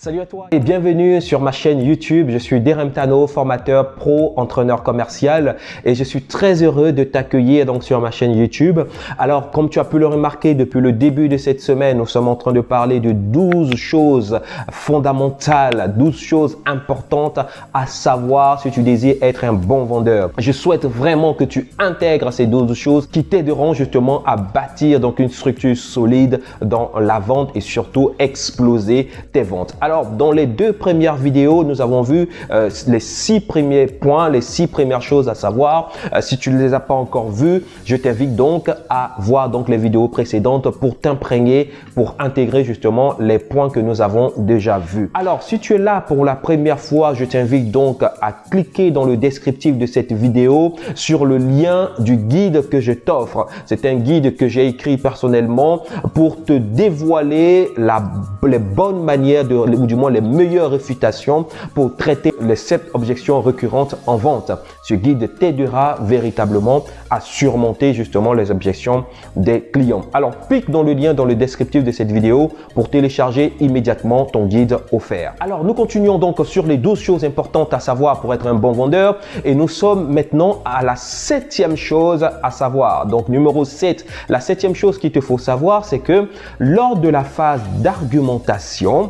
Salut à toi et bienvenue sur ma chaîne YouTube. Je suis Derem Tano, formateur pro, entraîneur commercial et je suis très heureux de t'accueillir donc sur ma chaîne YouTube. Alors, comme tu as pu le remarquer depuis le début de cette semaine, nous sommes en train de parler de 12 choses fondamentales, 12 choses importantes à savoir si tu désires être un bon vendeur. Je souhaite vraiment que tu intègres ces 12 choses qui t'aideront justement à bâtir donc une structure solide dans la vente et surtout exploser tes ventes. Alors, dans les deux premières vidéos, nous avons vu les 6 premiers points, les 6 premières choses à savoir. Si tu ne les as pas encore vues, je t'invite donc à voir donc les vidéos précédentes pour t'imprégner, pour intégrer justement les points que nous avons déjà vus. Alors, si tu es là pour la première fois, je t'invite donc à cliquer dans le descriptif de cette vidéo sur le lien du guide que je t'offre. C'est un guide que j'ai écrit personnellement pour te dévoiler les bonnes manières ou du moins les meilleures réfutations pour traiter les 7 objections récurrentes en vente. Ce guide t'aidera véritablement à surmonter justement les objections des clients. Alors, clique dans le lien dans le descriptif de cette vidéo pour télécharger immédiatement ton guide offert. Alors, nous continuons donc sur les 12 choses importantes à savoir pour être un bon vendeur et nous sommes maintenant à la 7e chose à savoir. Donc, numéro 7, la 7e chose qu'il te faut savoir, c'est que lors de la phase d'argumentation,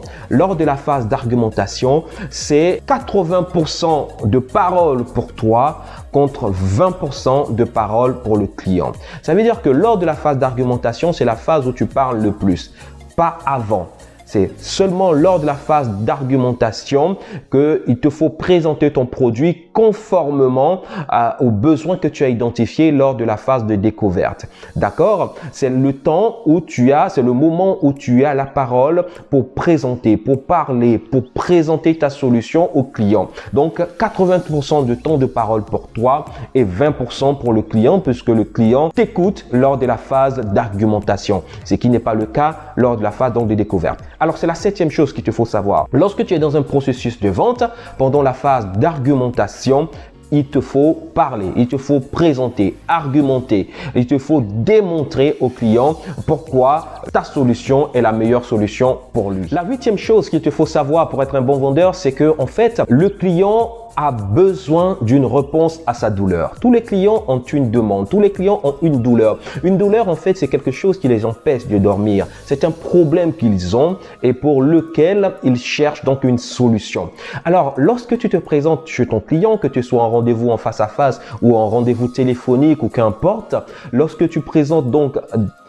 c'est 80% de paroles pour toi contre 20% de paroles pour le client. Ça veut dire que lors de la phase d'argumentation, c'est la phase où tu parles le plus, pas avant. C'est seulement lors de la phase d'argumentation qu'il te faut présenter ton produit conformément aux besoins que tu as identifiés lors de la phase de découverte. D'accord? C'est le temps où c'est le moment où tu as la parole pour présenter, pour parler, pour présenter ta solution au client. Donc, 80% de temps de parole pour toi et 20% pour le client puisque le client t'écoute lors de la phase d'argumentation, ce qui n'est pas le cas lors de la phase donc de découverte. Alors, c'est la 7e chose qu'il te faut savoir. Lorsque tu es dans un processus de vente, pendant la phase d'argumentation, il te faut parler, il te faut présenter, argumenter, il te faut démontrer au client pourquoi ta solution est la meilleure solution pour lui. La 8e chose qu'il te faut savoir pour être un bon vendeur, c'est que en fait, le client a besoin d'une réponse à sa douleur. Tous les clients ont une demande, tous les clients ont une douleur. Une douleur, en fait, c'est quelque chose qui les empêche de dormir. C'est un problème qu'ils ont et pour lequel ils cherchent donc une solution. Alors, lorsque tu te présentes chez ton client, que tu sois en rendez-vous en face à face ou en rendez-vous téléphonique ou qu'importe, lorsque tu présentes donc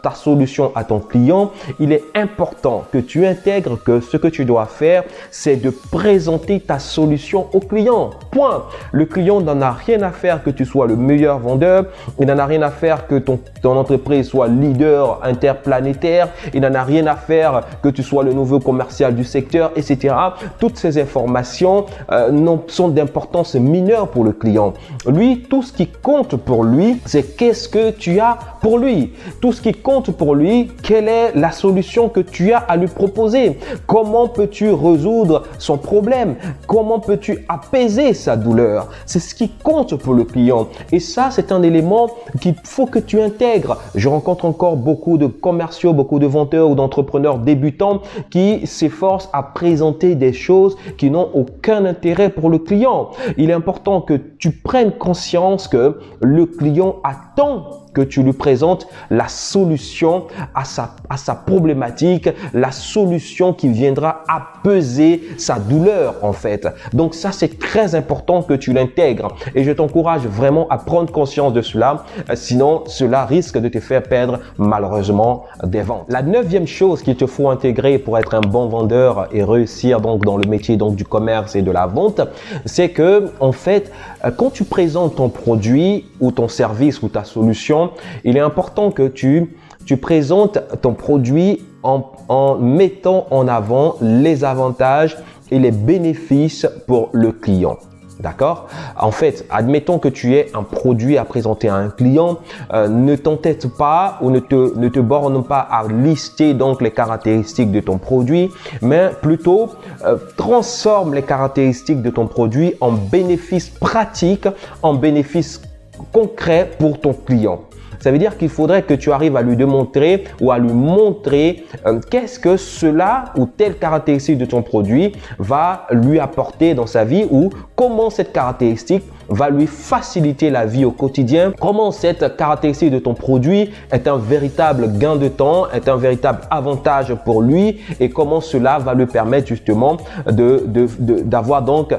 ta solution à ton client, il est important que tu intègres que ce que tu dois faire, c'est de présenter ta solution au client. Point. Le client n'en a rien à faire que tu sois le meilleur vendeur. Il n'en a rien à faire que ton entreprise soit leader interplanétaire. Il n'en a rien à faire que tu sois le nouveau commercial du secteur, etc. Toutes ces informations sont d'importance mineure pour le client. Lui, tout ce qui compte pour lui, c'est qu'est-ce que tu as pour lui. Tout ce qui compte pour lui, quelle est la solution que tu as à lui proposer? Comment peux-tu résoudre son problème? Comment peux-tu apaiser sa douleur? C'est ce qui compte pour le client. Et ça, c'est un élément qu'il faut que tu intègres. Je rencontre encore beaucoup de commerciaux, beaucoup de vendeurs ou d'entrepreneurs débutants qui s'efforcent à présenter des choses qui n'ont aucun intérêt pour le client. Il est important que tu prennes conscience que le client attend que tu lui présentes la solution à sa problématique, la solution qui viendra apaiser sa douleur en fait. Donc ça, c'est très important que tu l'intègres et je t'encourage vraiment à prendre conscience de cela, sinon cela risque de te faire perdre malheureusement des ventes. La 9e chose qu'il te faut intégrer pour être un bon vendeur et réussir donc dans le métier donc du commerce et de la vente, c'est que en fait, quand tu présentes ton produit ou ton service ou ta solution, il est important que tu présentes ton produit en mettant en avant les avantages et les bénéfices pour le client. D'accord? En fait, admettons que tu aies un produit à présenter à un client, ne t'entête pas ou ne te borne pas à lister donc les caractéristiques de ton produit, mais plutôt transforme les caractéristiques de ton produit en bénéfices pratiques, en bénéfices concrets pour ton client. Ça veut dire qu'il faudrait que tu arrives à lui démontrer ou à lui montrer qu'est-ce que cela ou telle caractéristique de ton produit va lui apporter dans sa vie ou comment cette caractéristique va lui faciliter la vie au quotidien, comment cette caractéristique de ton produit est un véritable gain de temps, est un véritable avantage pour lui et comment cela va lui permettre justement d'avoir donc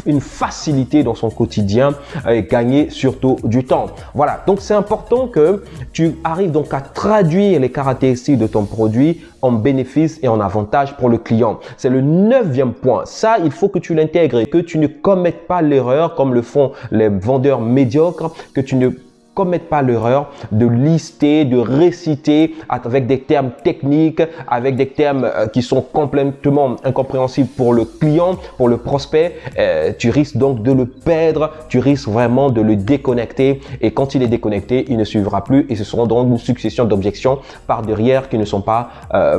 une facilité dans son quotidien et gagner surtout du temps. Voilà, donc c'est important que tu arrives donc à traduire les caractéristiques de ton produit en bénéfice et en avantage pour le client. C'est le 9e point. Ça, il faut que tu l'intègres et que tu ne commettes pas l'erreur comme le font les vendeurs médiocres, que tu ne commettent pas l'erreur de lister, de réciter avec des termes techniques, avec des termes qui sont complètement incompréhensibles pour le client, pour le prospect. Tu risques donc de le perdre, tu risques vraiment de le déconnecter et quand il est déconnecté, il ne suivra plus et ce seront donc une succession d'objections par derrière qui ne sont pas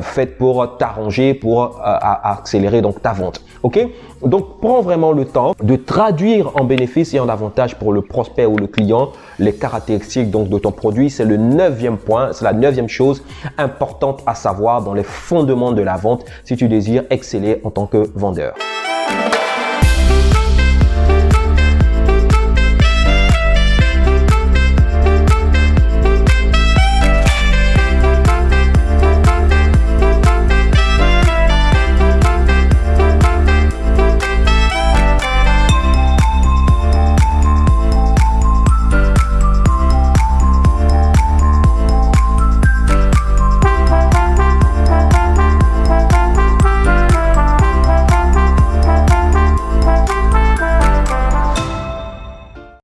faites pour t'arranger, pour accélérer donc ta vente. Ok? Donc, prends vraiment le temps de traduire en bénéfice et en avantage pour le prospect ou le client les caractéristiques donc de ton produit. C'est le 9e point, c'est la 9e chose importante à savoir dans les fondements de la vente si tu désires exceller en tant que vendeur.